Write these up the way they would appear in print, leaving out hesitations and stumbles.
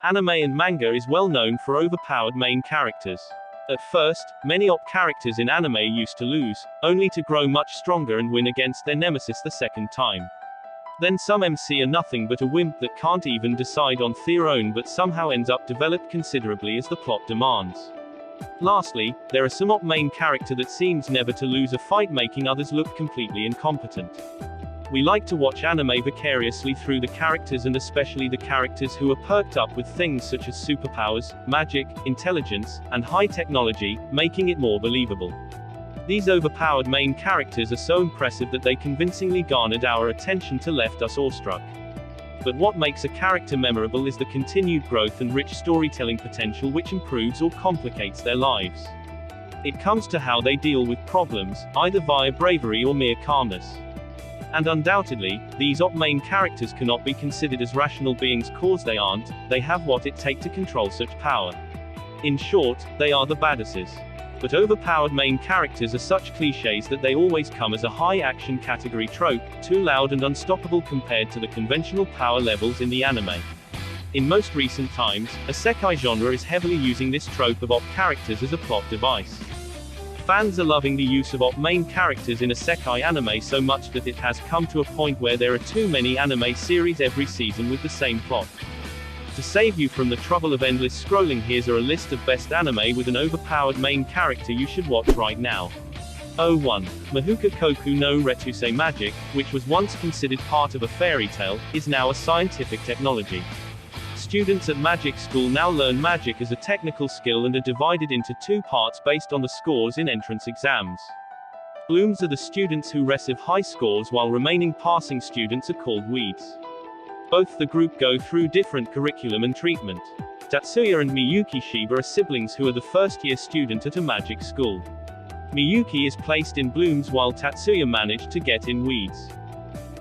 Anime and manga is well known for overpowered main characters. At first, many OP characters in anime used to lose, only to grow much stronger and win against their nemesis the second time. Then some MC are nothing but a wimp that can't even decide on their own but somehow ends up developed considerably as the plot demands. Lastly, there are some OP main character that seems never to lose a fight, making others look completely incompetent. We like to watch anime vicariously through the characters, and especially the characters who are perked up with things such as superpowers, magic, intelligence, and high technology, making it more believable. These overpowered main characters are so impressive that they convincingly garnered our attention to left us awestruck. But what makes a character memorable is the continued growth and rich storytelling potential which improves or complicates their lives. It comes to how they deal with problems, either via bravery or mere calmness. And undoubtedly, these OP main characters cannot be considered as rational beings cause they aren't, they have what it takes to control such power. In short, they are the badasses. But overpowered main characters are such cliches that they always come as a high action category trope, too loud and unstoppable compared to the conventional power levels in the anime. In most recent times, a isekai genre is heavily using this trope of OP characters as a plot device. Fans are loving the use of OP main characters in isekai anime so much that it has come to a point where there are too many anime series every season with the same plot. To save you from the trouble of endless scrolling, here's a list of best anime with an overpowered main character you should watch right now. 01. Mahuka Koku no Retusei Magic, which was once considered part of a fairy tale, is now a scientific technology. Students at magic school now learn magic as a technical skill and are divided into two parts based on the scores in entrance exams. Blooms are the students who receive high scores, while remaining passing students are called weeds. Both the group go through different curriculum and treatment. Tatsuya and Miyuki Shiba are siblings who are the first-year student at a magic school. Miyuki is placed in blooms while Tatsuya managed to get in weeds.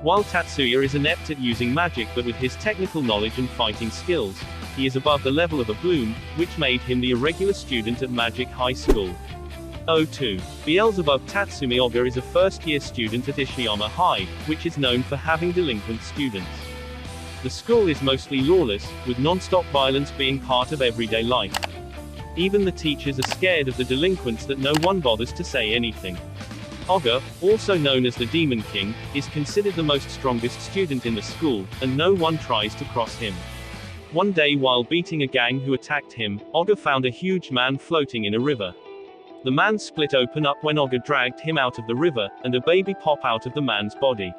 While Tatsuya is inept at using magic, but with his technical knowledge and fighting skills, he is above the level of a bloom, which made him the irregular student at Magic High School. 02. Beelzebub Tatsumi Oga is a first-year student at Ishiyama High, which is known for having delinquent students. The school is mostly lawless, with non-stop violence being part of everyday life. Even the teachers are scared of the delinquents that no one bothers to say anything. Oga, also known as the Demon King, is considered the most strongest student in the school, and no one tries to cross him. One day while beating a gang who attacked him, Oga found a huge man floating in a river. The man split open up when Oga dragged him out of the river, and a baby popped out of the man's body.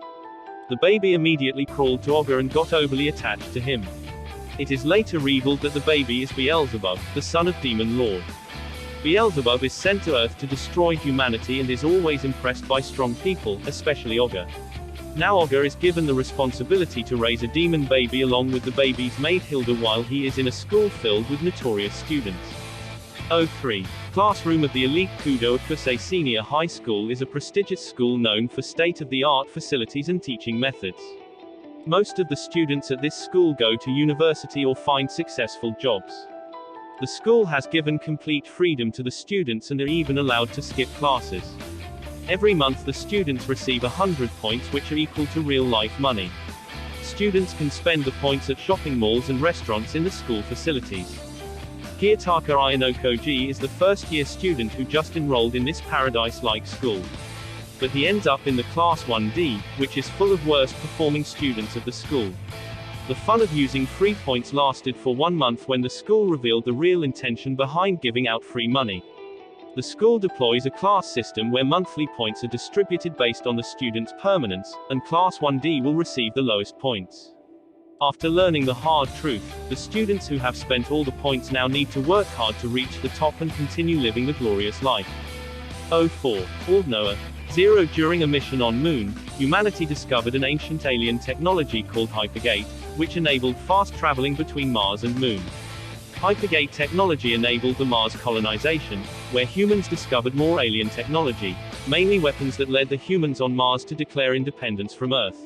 The baby immediately crawled to Oga and got overly attached to him. It is later revealed that the baby is Beelzebub, the son of Demon Lord. Beelzebub is sent to Earth to destroy humanity and is always impressed by strong people, especially Oga. Now Oga is given the responsibility to raise a demon baby along with the baby's maid Hilda while he is in a school filled with notorious students. 03. Classroom of the elite Kudo Akusei Senior High School is a prestigious school known for state-of-the-art facilities and teaching methods. Most of the students at this school go to university or find successful jobs. The school has given complete freedom to the students and are even allowed to skip classes. Every month the students receive 100 points, which are equal to real-life money. Students can spend the points at shopping malls and restaurants in the school facilities. Kiyotaka Ayanokoji is the first-year student who just enrolled in this paradise-like school. But he ends up in the Class 1D, which is full of worst-performing students of the school. The fun of using free points lasted for 1 month when the school revealed the real intention behind giving out free money. The school deploys a class system where monthly points are distributed based on the student's permanence, and Class 1D will receive the lowest points. After learning the hard truth, the students who have spent all the points now need to work hard to reach the top and continue living the glorious life. 04. Old Noah. 0. During a mission on Moon, humanity discovered an ancient alien technology called Hypergate, which enabled fast traveling between Mars and Moon. Hypergate technology enabled the Mars colonization, where humans discovered more alien technology, mainly weapons that led the humans on Mars to declare independence from Earth.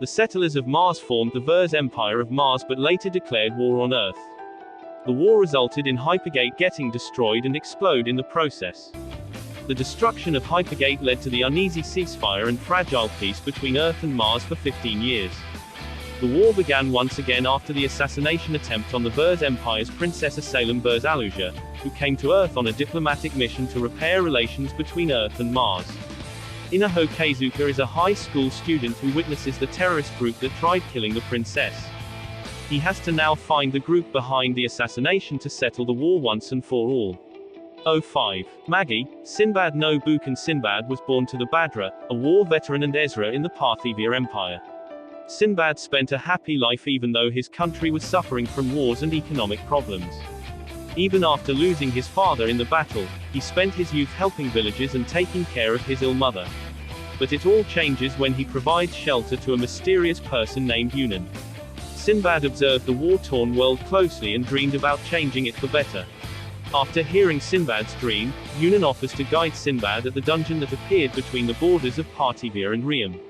The settlers of Mars formed the Ver's Empire of Mars but later declared war on Earth. The war resulted in Hypergate getting destroyed and explode in the process. The destruction of Hypergate led to the uneasy ceasefire and fragile peace between Earth and Mars for 15 years. The war began once again after the assassination attempt on the Burz Empire's Princess Salem Burz Aluja, who came to Earth on a diplomatic mission to repair relations between Earth and Mars. Inaho Keizuka is a high school student who witnesses the terrorist group that tried killing the princess. He has to now find the group behind the assassination to settle the war once and for all. 05. Maggie, Sinbad no Bukan Sinbad was born to the Badra, a war veteran and Ezra in the Parthian Empire. Sinbad spent a happy life even though his country was suffering from wars and economic problems. Even after losing his father in the battle, he spent his youth helping villagers and taking care of his ill mother. But it all changes when he provides shelter to a mysterious person named Yunan. Sinbad observed the war-torn world closely and dreamed about changing it for better. After hearing Sinbad's dream, Yunan offers to guide Sinbad at the dungeon that appeared between the borders of Parthivia and Riem.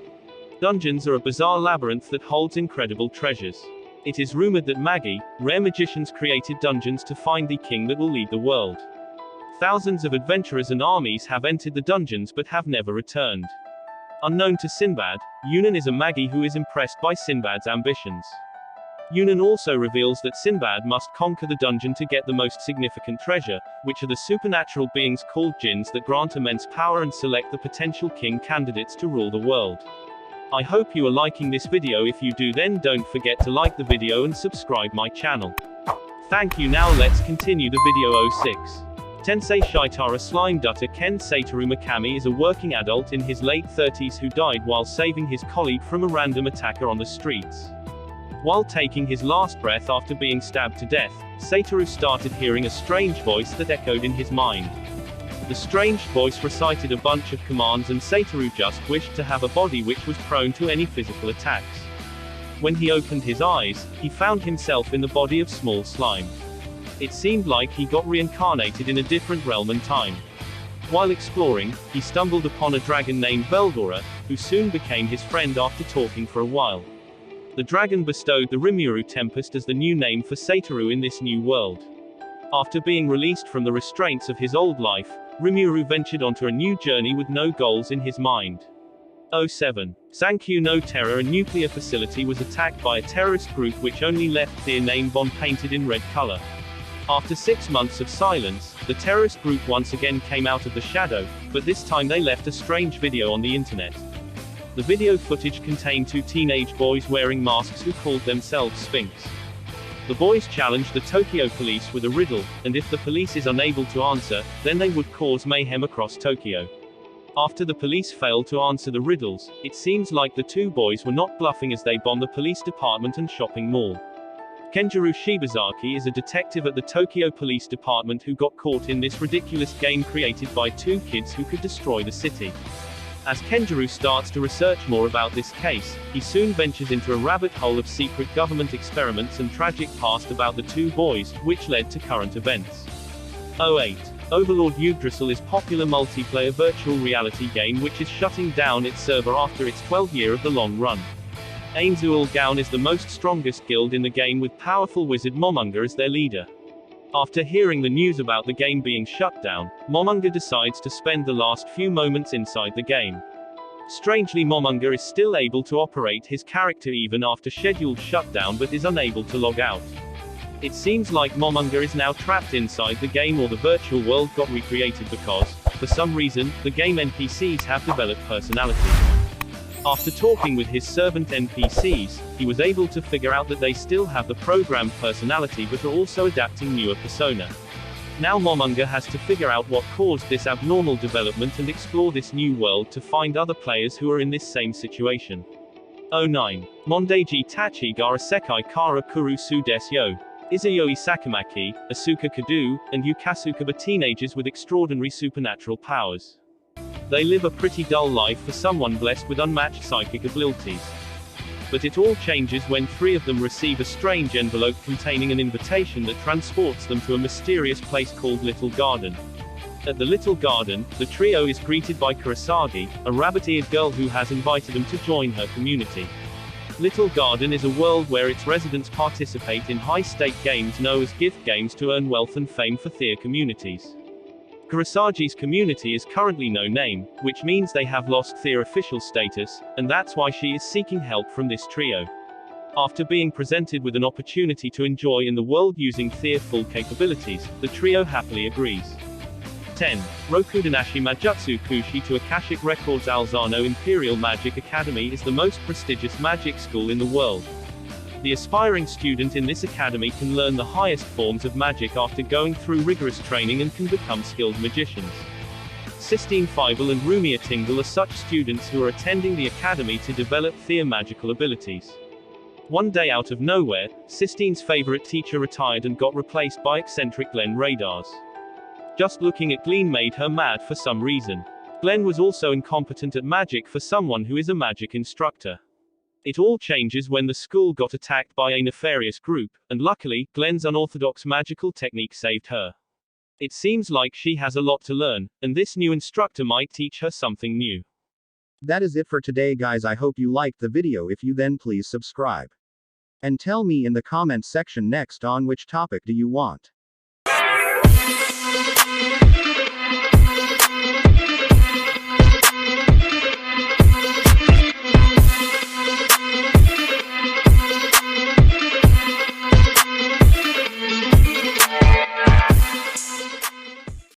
Dungeons are a bizarre labyrinth that holds incredible treasures. It is rumored that Maggie, rare magicians created dungeons to find the king that will lead the world. Thousands of adventurers and armies have entered the dungeons but have never returned. Unknown to Sinbad, Yunan is a Maggie who is impressed by Sinbad's ambitions. Yunan also reveals that Sinbad must conquer the dungeon to get the most significant treasure, which are the supernatural beings called jinns that grant immense power and select the potential king candidates to rule the world. I hope you are liking this video. If you do, then don't forget to like the video and subscribe my channel. Thank you. Now let's continue the video. 06. Tensei Shitara Slime Dutta Ken Satoru Mikami is a working adult in his late 30s who died while saving his colleague from a random attacker on the streets. While taking his last breath after being stabbed to death, Satoru started hearing a strange voice that echoed in his mind. The strange voice recited a bunch of commands and Satoru just wished to have a body which was prone to any physical attacks. When he opened his eyes, he found himself in the body of small slime. It seemed like he got reincarnated in a different realm and time. While exploring, he stumbled upon a dragon named Beldora, who soon became his friend after talking for a while. The dragon bestowed the Rimuru Tempest as the new name for Satoru in this new world. After being released from the restraints of his old life, Rimuru ventured onto a new journey with no goals in his mind. 07. Sankyu no Terror, a nuclear facility, was attacked by a terrorist group which only left their name bomb painted in red color. After 6 months of silence, the terrorist group once again came out of the shadow, but this time they left a strange video on the internet. The video footage contained 2 teenage boys wearing masks who called themselves Sphinx. The boys challenged the Tokyo police with a riddle, and if the police is unable to answer, then they would cause mayhem across Tokyo. After the police failed to answer the riddles, it seems like the 2 boys were not bluffing as they bombed the police department and shopping mall. Kenjiro Shibazaki is a detective at the Tokyo Police Department who got caught in this ridiculous game created by 2 kids who could destroy the city. As Kenjiro starts to research more about this case, he soon ventures into a rabbit hole of secret government experiments and tragic past about the 2 boys, which led to current events. 08. Overlord Yggdrasil is popular multiplayer virtual reality game which is shutting down its server after its 12th year of the long run. Ainzul Gaon is the most strongest guild in the game with powerful wizard Momonga as their leader. After hearing the news about the game being shut down, Momonga decides to spend the last few moments inside the game. Strangely, Momonga is still able to operate his character even after scheduled shutdown but is unable to log out. It seems like Momonga is now trapped inside the game, or the virtual world got recreated because, for some reason, the game NPCs have developed personality. After talking with his servant NPCs, he was able to figure out that they still have the programmed personality but are also adapting newer persona. Now Momonga has to figure out what caused this abnormal development and explore this new world to find other players who are in this same situation. 09. Mondeji Tachi Gara Sekai Kara Kuru Su Desu Yo. Izayoi Sakamaki, Asuka Kadu, and Yukasuka are teenagers with extraordinary supernatural powers. They live a pretty dull life for someone blessed with unmatched psychic abilities. But it all changes when 3 of them receive a strange envelope containing an invitation that transports them to a mysterious place called Little Garden. At the Little Garden, the trio is greeted by Kurosagi, a rabbit-eared girl who has invited them to join her community. Little Garden is a world where its residents participate in high-stake games known as gift games to earn wealth and fame for thier communities. Kurosagi's community is currently no name, which means they have lost thier official status, and that's why she is seeking help from this trio. After being presented with an opportunity to enjoy in the world using thier full capabilities, the trio happily agrees. 10. Rokudanashi Majutsu Kushi to Akashic Records. Alzano Imperial Magic Academy is the most prestigious magic school in the world. The aspiring student in this academy can learn the highest forms of magic after going through rigorous training and can become skilled magicians. Sistine Fievel and Rumia Tingle are such students who are attending the academy to develop thier magical abilities. One day out of nowhere, Sistine's favorite teacher retired and got replaced by eccentric Glenn Radars. Just looking at Glenn made her mad for some reason. Glenn was also incompetent at magic for someone who is a magic instructor. It all changes when the school got attacked by a nefarious group, and luckily, Glenn's unorthodox magical technique saved her. It seems like she has a lot to learn, and this new instructor might teach her something new. That is it for today, guys. I hope you liked the video. If you then please subscribe. And tell me in the comments section next on which topic do you want.